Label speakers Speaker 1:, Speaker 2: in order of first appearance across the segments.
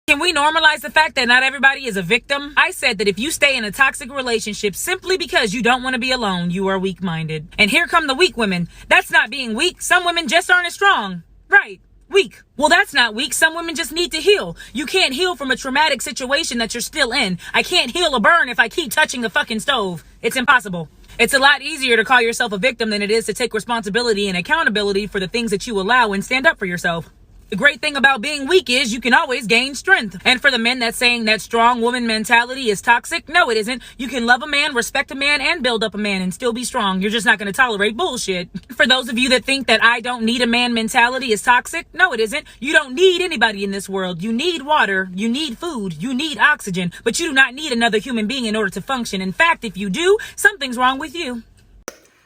Speaker 1: Can we normalize the fact that not everybody is a victim? I said that if you stay in a toxic relationship simply because you don't want to be alone, you are weak-minded. And here come the weak women. That's not being weak. Some women just aren't as strong. Right. Weak. Well, that's not weak. Some women just need to heal. You can't heal from a traumatic situation that you're still in. I can't heal a burn if I keep touching the fucking stove. It's impossible. It's a lot easier to call yourself a victim than it is to take responsibility and accountability for the things that you allow and stand up for yourself. The great thing about being weak is you can always gain strength. And for the men that's saying that strong woman mentality is toxic, no, it isn't. You can love a man, respect a man, and build up a man and still be strong. You're just not going to tolerate bullshit. For those of you that think that I don't need a man mentality is toxic, no, it isn't. You don't need anybody in this world. You need water, you need food, you need oxygen, but you do not need another human being in order to function. In fact, if you do, something's wrong with you.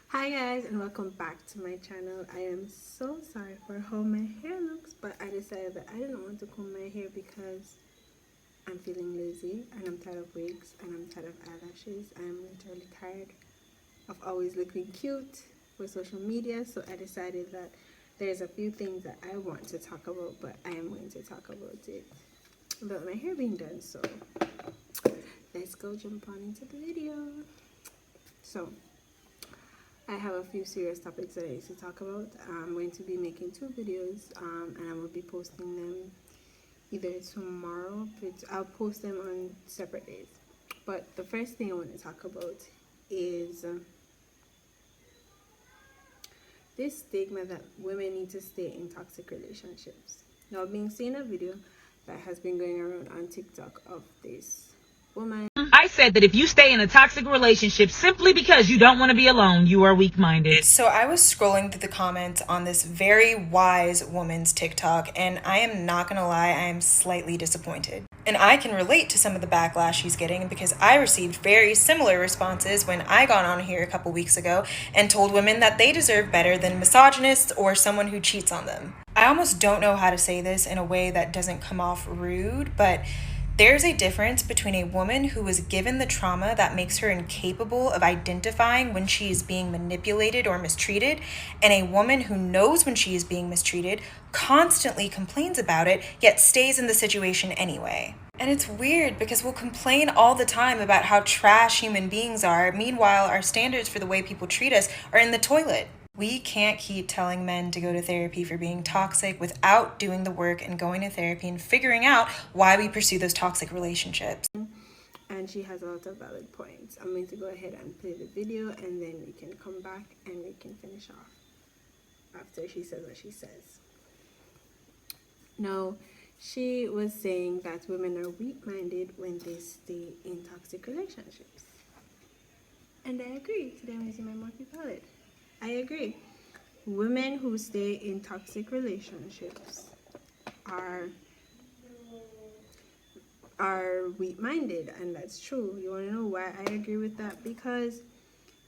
Speaker 2: Hi guys, and welcome back to my channel. I am so sorry for how my hair looks, but I decided that I didn't want to comb my hair because I'm feeling lazy and I'm tired of wigs and I'm tired of eyelashes. I'm literally tired of always looking cute for social media, so I decided that there's a few things that I want to talk about, but I am going to talk about it about my hair being done. So let's go jump on into the video. So I have a few serious topics that I need to talk about. I'm going to be making 2 videos and I will be posting them either tomorrow, but I'll post them on separate days. But the first thing I want to talk about is this stigma that women need to stay in toxic relationships. Now, I've been seeing a video that has been going around on TikTok of this woman.
Speaker 1: I said that if you stay in a toxic relationship simply because you don't want to be alone, you are weak-minded.
Speaker 3: So I was scrolling through the comments on this very wise woman's TikTok, and I am not gonna lie, I am slightly disappointed. And I can relate to some of the backlash she's getting because I received very similar responses when I got on here a couple weeks ago and told women that they deserve better than misogynists or someone who cheats on them. I almost don't know how to say this in a way that doesn't come off rude, but there's a difference between a woman who was given the trauma that makes her incapable of identifying when she is being manipulated or mistreated, and a woman who knows when she is being mistreated, constantly complains about it, yet stays in the situation anyway. And it's weird because we'll complain all the time about how trash human beings are. Meanwhile, our standards for the way people treat us are in the toilet. We can't keep telling men to go to therapy for being toxic without doing the work and going to therapy and figuring out why we pursue those toxic relationships.
Speaker 2: And she has a lot of valid points. I'm going to go ahead and play the video and then we can come back and we can finish off after she says what she says. Now, she was saying that women are weak-minded when they stay in toxic relationships. And I agree. Today I'm using my Morphe palette. I agree. Women who stay in toxic relationships are weak-minded, and that's true. You want to know why I agree with that? Because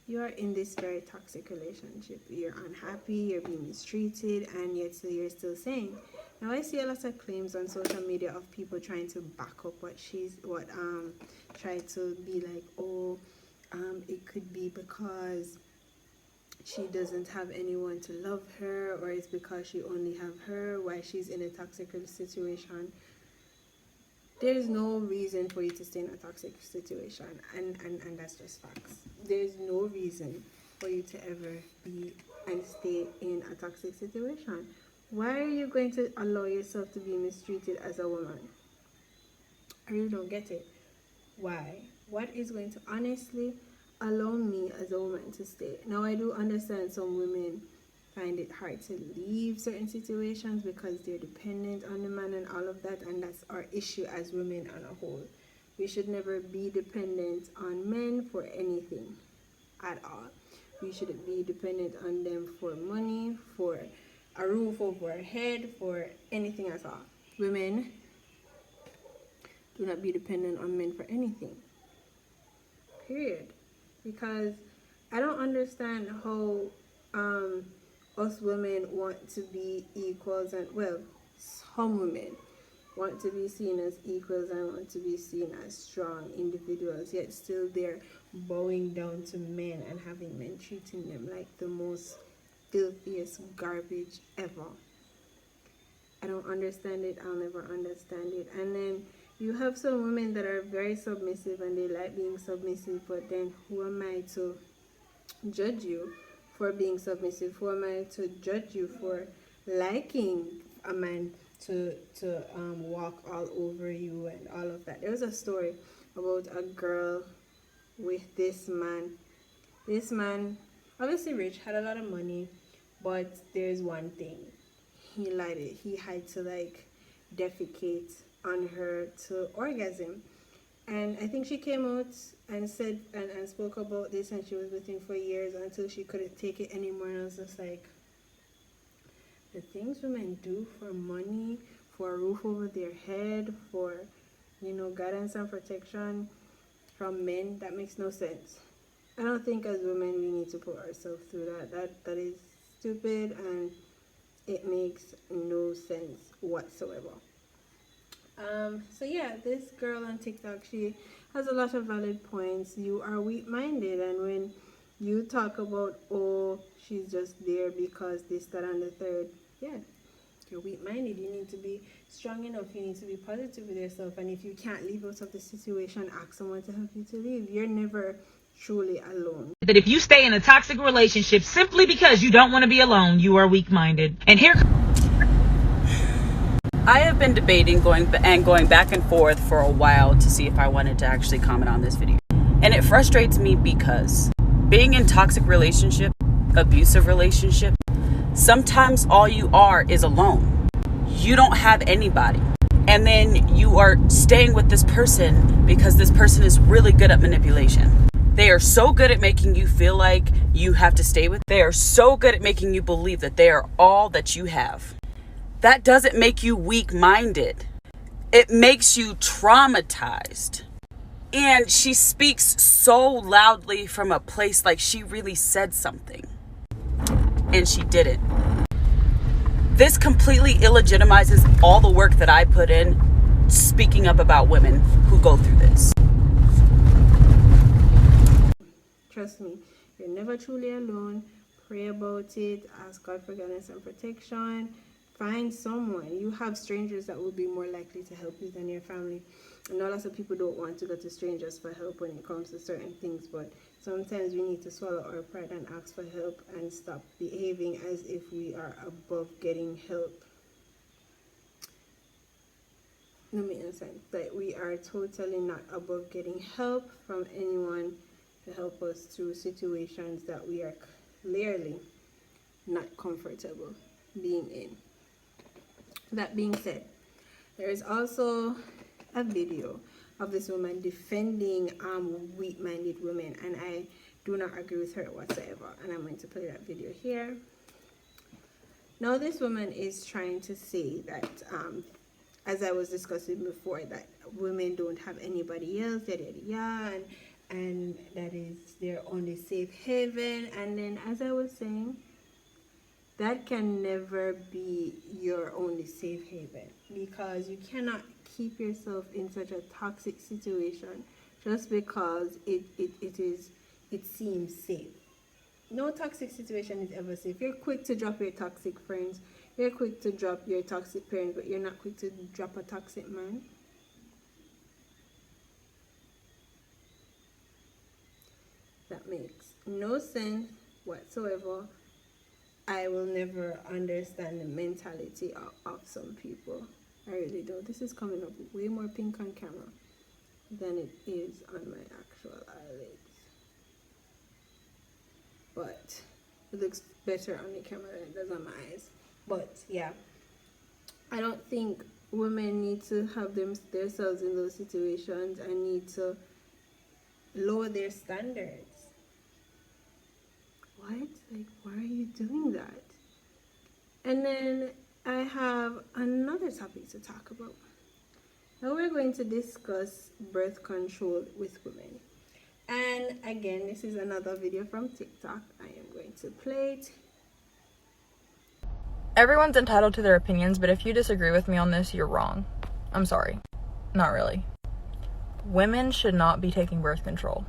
Speaker 2: you are in this very toxic relationship. You're unhappy, you're being mistreated, and yet you're still saying. Now I see a lot of claims on social media of people trying to back up try to be like, oh, it could be because she doesn't have anyone to love her, or it's because she only have her, why she's in a toxic situation. There's no reason for you to stay in a toxic situation, and that's just facts. There's no reason for you to ever be and stay in a toxic situation. Why are you going to allow yourself to be mistreated as a woman? I really don't get it. Why? What is going to honestly allow me as a woman to stay? Now, I do understand some women find it hard to leave certain situations because they're dependent on the man and all of that, and that's our issue as women on a whole. We should never be dependent on men for anything at all. We shouldn't be dependent on them for money, for a roof over our head, for anything at all. Women do not be dependent on men for anything. Period. Because I don't understand how us women want to be equals, and well, some women want to be seen as equals and want to be seen as strong individuals, yet still they're bowing down to men and having men treating them like the most filthiest garbage ever. I don't understand it. I'll never understand it. And then you have some women that are very submissive and they like being submissive, but then who am I to judge you for being submissive? Who am I to judge you for liking a man to walk all over you and all of that? There was a story about a girl with this man. This man, obviously rich, had a lot of money, but there's one thing. He lied it. He had to like defecate on her to orgasm. And I think she came out and said and spoke about this, and she was with him for years until she couldn't take it anymore. And I was just like, the things women do for money, for a roof over their head, for, you know, guidance and protection from men, that makes no sense. I don't think as women we need to put ourselves through that. That is stupid, and it makes no sense whatsoever. So yeah, this girl on TikTok, she has a lot of valid points. You are weak-minded, and when you talk about, oh, she's just there because this, that, and the third, yeah, you're weak-minded. You need to be strong enough. You need to be positive with yourself, and if you can't leave out of the situation, ask someone to help you to leave. You're never truly alone.
Speaker 1: That if you stay in a toxic relationship simply because you don't want to be alone, you are weak-minded. And here
Speaker 4: I have been debating going back and forth for a while to see if I wanted to actually comment on this video. And it frustrates me because being in toxic relationship, abusive relationship, sometimes all you are is alone. You don't have anybody. And then you are staying with this person because this person is really good at manipulation. They are so good at making you feel like you have to stay with. They are so good at making you believe that they are all that you have. That doesn't make you weak-minded. It makes you traumatized. And she speaks so loudly from a place like she really said something. And she didn't. This completely illegitimizes all the work that I put in speaking up about women who go through this.
Speaker 2: Trust me, you're never truly alone. Pray about it. Ask God for guidance and protection. Find someone. You have strangers that will be more likely to help you than your family. I know lots of people don't want to go to strangers for help when it comes to certain things, but sometimes we need to swallow our pride and ask for help and stop behaving as if we are above getting help. No makes sense. That we are totally not above getting help from anyone to help us through situations that we are clearly not comfortable being in. That being said, there is also a video of this woman defending weak-minded women, and I do not agree with her whatsoever, and I'm going to play that video here. Now this woman is trying to say that as I was discussing before, that women don't have anybody else, and that is their only safe haven. And then, as I was saying, that can never be your only safe haven, because you cannot keep yourself in such a toxic situation just because it seems safe. No toxic situation is ever safe. You're quick to drop your toxic friends, you're quick to drop your toxic parents, but you're not quick to drop a toxic man. That makes no sense whatsoever. I will never understand the mentality of some people. I really don't. This is coming up way more pink on camera than it is on my actual eyelids. But it looks better on the camera than it does on my eyes. But yeah, I don't think women need to have themselves in those situations and need to lower their standards. What? Like, why are you doing that? And then I have another topic to talk about. Now we're going to discuss birth control with women. And again, this is another video from TikTok. I am going to play it.
Speaker 5: Everyone's entitled to their opinions, but if you disagree with me on this, you're wrong. I'm sorry. Not really. Women should not be taking birth control.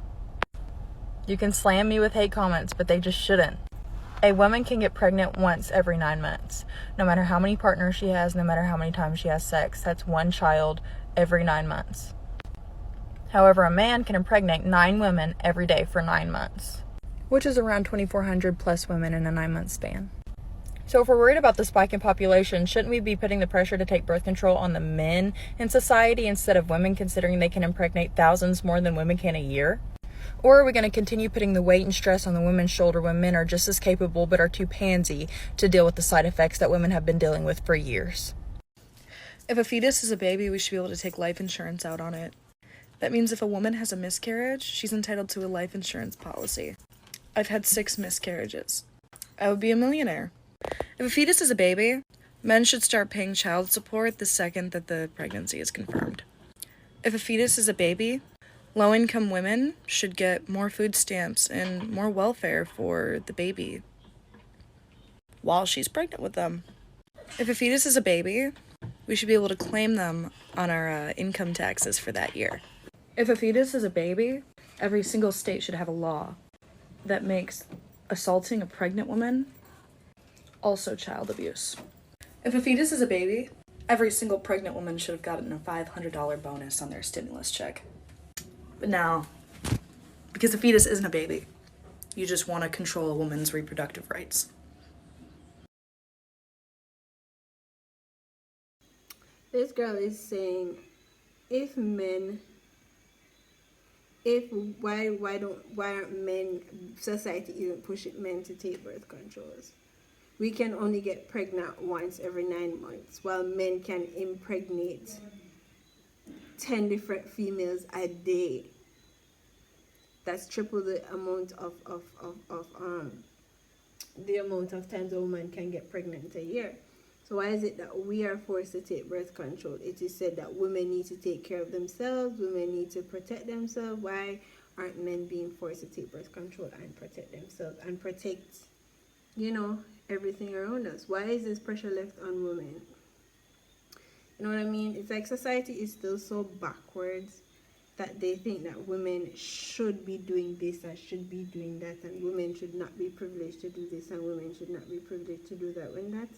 Speaker 5: You can slam me with hate comments, but they just shouldn't. A woman can get pregnant once every 9 months. No matter how many partners she has, no matter how many times she has sex, that's one child every 9 months. However, a man can impregnate 9 women every day for 9 months, which is around 2,400 plus women in a 9-month span. So if we're worried about the spike in population, shouldn't we be putting the pressure to take birth control on the men in society instead of women, considering they can impregnate thousands more than women can a year? Or are we going to continue putting the weight and stress on the women's shoulder when men are just as capable but are too pansy to deal with the side effects that women have been dealing with for years?
Speaker 6: If a fetus is a baby, we should be able to take life insurance out on it. That means if a woman has a miscarriage, she's entitled to a life insurance policy. I've had 6 miscarriages. I would be a millionaire. If a fetus is a baby, men should start paying child support the second that the pregnancy is confirmed. If a fetus is a baby, low-income women should get more food stamps and more welfare for the baby while she's pregnant with them. If a fetus is a baby, we should be able to claim them on our income taxes for that year. If a fetus is a baby, every single state should have a law that makes assaulting a pregnant woman also child abuse. If a fetus is a baby, every single pregnant woman should have gotten a $500 bonus on their stimulus check. But now, because a fetus isn't a baby, you just want to control a woman's reproductive rights.
Speaker 2: This girl is saying, why aren't men, society isn't pushing men to take birth controls? We can only get pregnant once every 9 months, while men can impregnate 10 different females a day. That's triple the amount of times a woman can get pregnant a year. So why is it that we are forced to take birth control? It is said that women need to take care of themselves, women need to protect themselves. Why aren't men being forced to take birth control and protect themselves and protect, everything around us? Why is this pressure left on women? You know what I mean? It's like society is still so backwards that they think that women should be doing this and should be doing that, and women should not be privileged to do this and women should not be privileged to do that, when that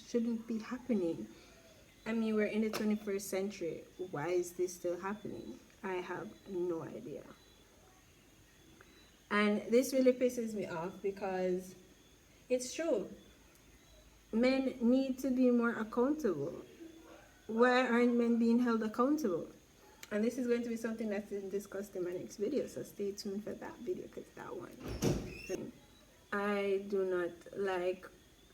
Speaker 2: shouldn't be happening. I mean, we're in the 21st century. Why is this still happening? I have no idea. And this really pisses me off because it's true. Men need to be more accountable. Why aren't men being held accountable? And this is going to be something that's discussed in my next video, so stay tuned for that video, because that one. I do not like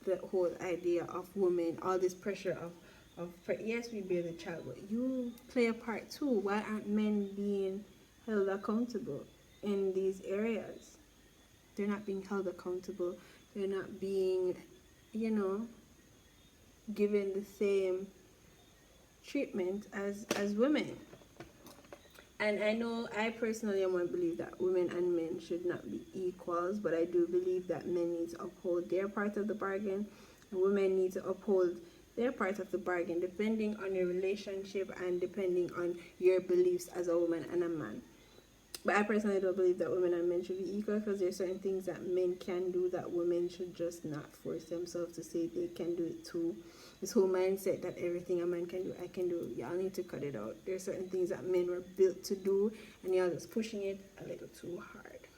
Speaker 2: the whole idea of women, all this pressure of yes, we bear the child, but you play a part too. Why aren't men being held accountable in these areas? They're not being held accountable. They're not being, given the same treatment as women. And I know I personally am one believe that women and men should not be equals, but I do believe that men need to uphold their part of the bargain and women need to uphold their part of the bargain, depending on your relationship and depending on your beliefs as a woman and a man. But I personally don't believe that women and men should be equal, because there's certain things that men can do that women should just not force themselves to say they can do it too. This whole mindset that everything a man can do, I can do. Y'all need to cut it out. There's certain things that men were built to do, and y'all just pushing it a little too hard.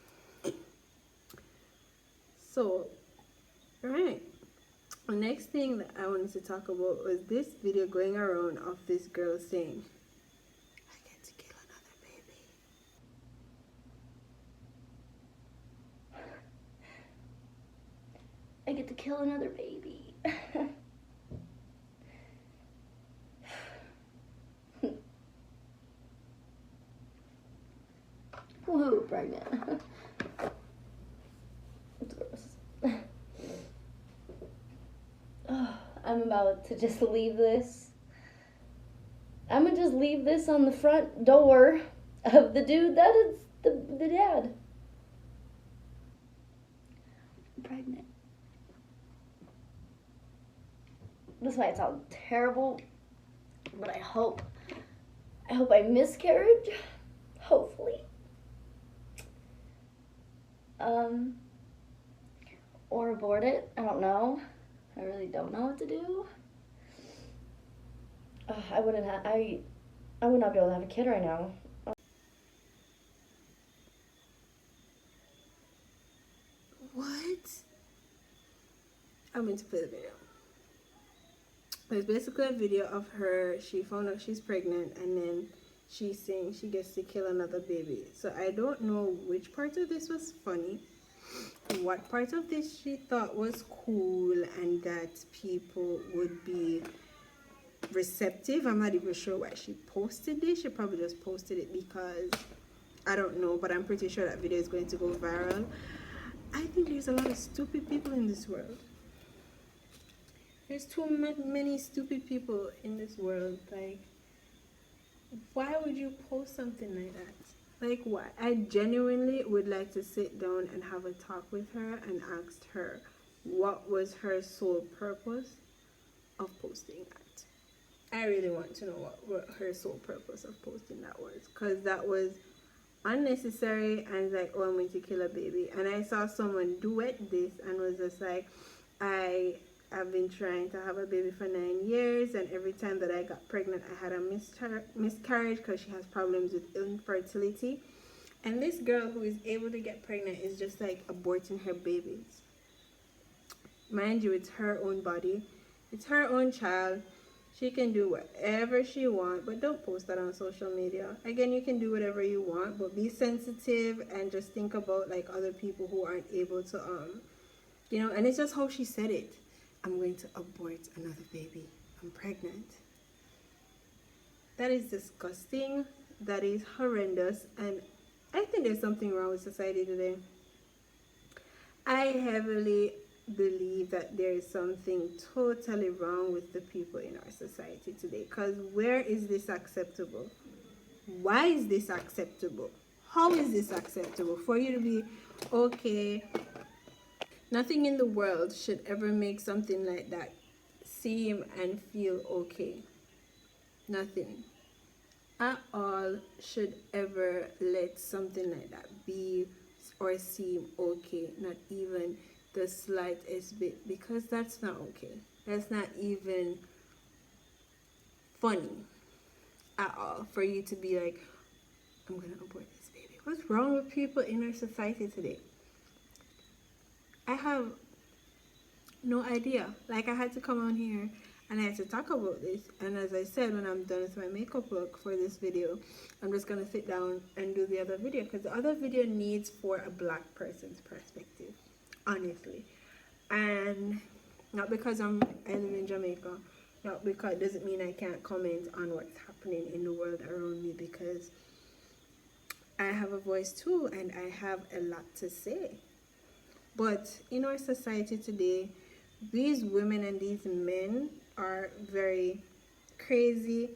Speaker 2: So, alright. The next thing that I wanted to talk about was this video going around of this girl saying, I get to kill another baby.
Speaker 7: I get to kill another baby. Woohoo, pregnant. It's gross. Oh, I'm about to just leave this. I'm gonna just leave this on the front door of the dude that is the dad. I'm pregnant. This might sound terrible, but I hope I miscarriage. Hopefully. or abort it. I don't know. I really don't know what to do. I would not be able to have a kid right now.
Speaker 2: What? I'm going to play the video. It's basically a video of her. She found out she's pregnant, and then she's saying she gets to kill another baby. So I don't know which part of this was funny, what part of this she thought was cool and that people would be receptive. I'm not even sure why she posted this. She probably just posted it because, I don't know, but I'm pretty sure that video is going to go viral. I think there's a lot of stupid people in this world. There's too many stupid people in this world. Like, why would you post something like that? Like, why? I genuinely would like to sit down and have a talk with her and ask her what was her sole purpose of posting that. I really want to know what her sole purpose of posting that was, because that was unnecessary. And like, oh, I'm going to kill a baby. And I saw someone duet this and was just like, I've been trying to have a baby for 9 years, and every time that I got pregnant I had a miscarriage because she has problems with infertility. And this girl who is able to get pregnant is just like aborting her babies. Mind you, it's her own body, it's her own child. She can do whatever she wants, but don't post that on social media. Again, you can do whatever you want, but be sensitive and just think about like other people who aren't able to you know. And it's just how she said it. I'm going to abort another baby. I'm pregnant. That is disgusting. That is horrendous. And I think there's something wrong with society today. I heavily believe that there is something totally wrong with the people in our society today. Because where is this acceptable? Why is this acceptable? How is this acceptable? For you to be okay. Nothing in the world should ever make something like that seem and feel okay. Nothing at all should ever let something like that be or seem okay. Not even the slightest bit, because that's not okay. That's not even funny at all for you to be like, I'm gonna abort this baby. What's wrong with people in our society today? I have no idea. Like, I had to come on here and I had to talk about this. And as I said, when I'm done with my makeup look for this video, I'm just going to sit down and do the other video, because the other video needs for a black person's perspective, honestly. And not because I live in Jamaica, not because it doesn't mean I can't comment on what's happening in the world around me, because I have a voice too and I have a lot to say. But in our society today, these women and these men are very crazy,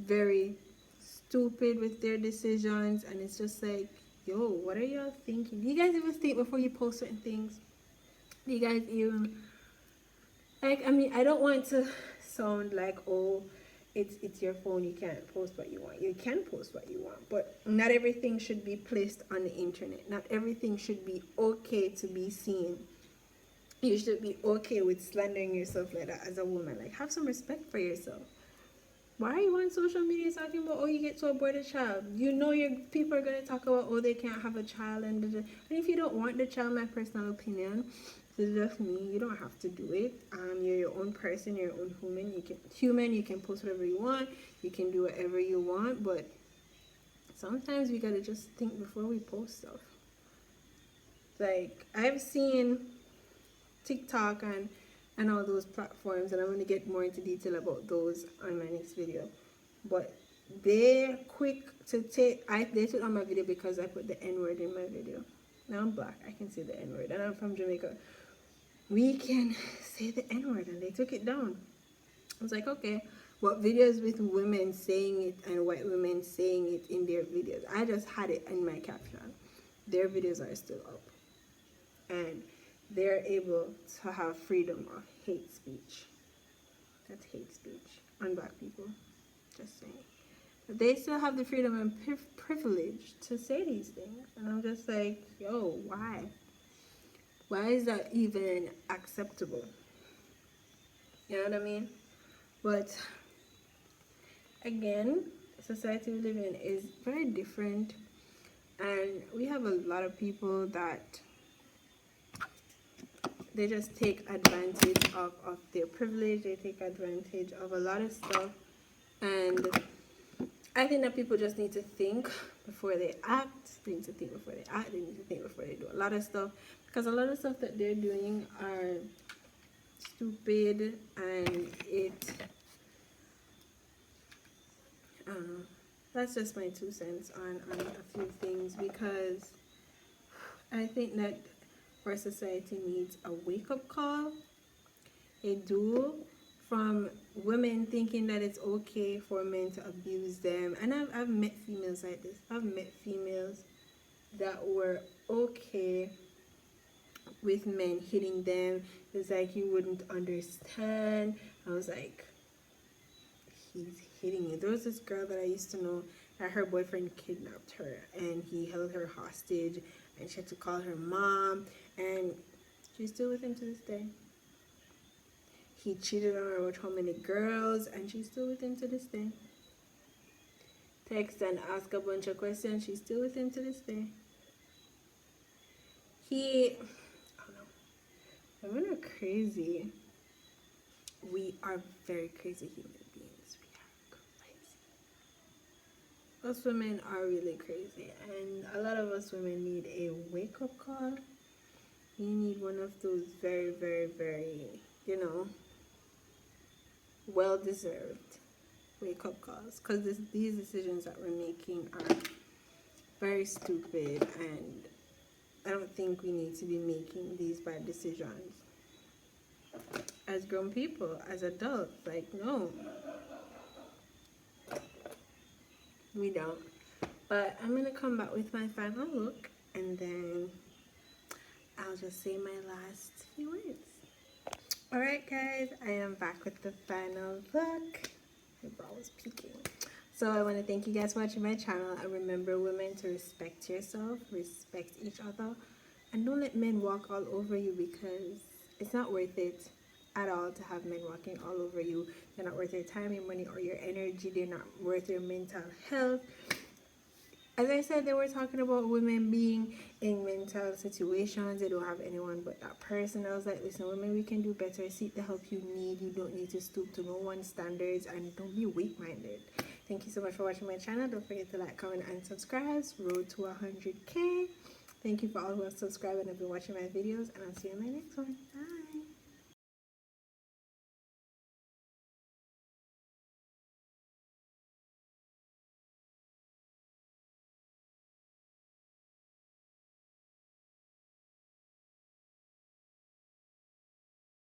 Speaker 2: very stupid with their decisions, and it's just like, yo, what are y'all thinking? Do you guys even think before you post certain things? Do you guys even, like, I mean, I don't want to sound like, oh, it's your phone, you can't post what you want. You can post what you want, but not everything should be placed on the internet. Not everything should be okay to be seen. You should be okay with slandering yourself like that as a woman. Like, have some respect for yourself. Why are you on social media talking about, oh, you get to abort a child? You know your people are going to talk about, oh, they can't have a child. And if you don't want the child, my personal opinion, this is just me, you don't have to do it. You're your own person, you're your own human. You can post whatever you want, you can do whatever you want, but sometimes we gotta just think before we post stuff. Like, I've seen TikTok and all those platforms, and I'm going to get more into detail about those on my next video, but they're quick to take, they took on my video because I put the N-word in my video. Now I'm black, I can say the N-word, and I'm from Jamaica. We can say the N-word, and they took it down. I was like, okay, what videos with women saying it and white women saying it in their videos? I just had it in my caption. Their videos are still up, and they're able to have freedom of hate speech. That's hate speech on black people, just saying. But they still have the freedom and privilege to say these things, and I'm just like, yo, why? Why is that even acceptable? You know what I mean? But again, society we live in is very different, and we have a lot of people that they just take advantage of their privilege. They take advantage of a lot of stuff, and I think that people just need to think before they act. They need to think before they act. They need to think before they do a lot of stuff, because a lot of stuff that they're doing are stupid, and I don't know. That's just my 2 cents on a few things, because I think that our society needs a wake-up call. They do, from women thinking that it's okay for men to abuse them. And I've met females like this. I've met females that were okay with men hitting them. It's like, you wouldn't understand. I was like, he's hitting you. There was this girl that I used to know that her boyfriend kidnapped her, and he held her hostage, and she had to call her mom, and she's still with him to this day. He cheated on her with how many girls, and she's still with him to this day. Text and ask a bunch of questions, she's still with him to this day. I don't know. Women are crazy. We are very crazy human beings. We are crazy. Us women are really crazy, and a lot of us women need a wake-up call. We need one of those very, very, very, well-deserved wake-up calls, because these decisions that we're making are very stupid, and I don't think we need to be making these bad decisions as grown people, as adults. Like, no, we don't. But I'm gonna come back with my final look, and then I'll just say my last few words. Alright guys, I am back with the final look. My bra was peeking. So I want to thank you guys for watching my channel, and remember, women, to respect yourself, respect each other, and don't let men walk all over you, because it's not worth it at all to have men walking all over you. They're not worth your time, your money, or your energy. They're not worth your mental health. As I said, they were talking about women being in mental situations. They don't have anyone but that person. I was like, listen, women, we can do better. Seek the help you need. You don't need to stoop to no one's standards, and don't be weak-minded. Thank you so much for watching my channel. Don't forget to like, comment, and subscribe. Road to 100K. Thank you for all who have subscribed and have been watching my videos, and I'll see you in my next one. Bye.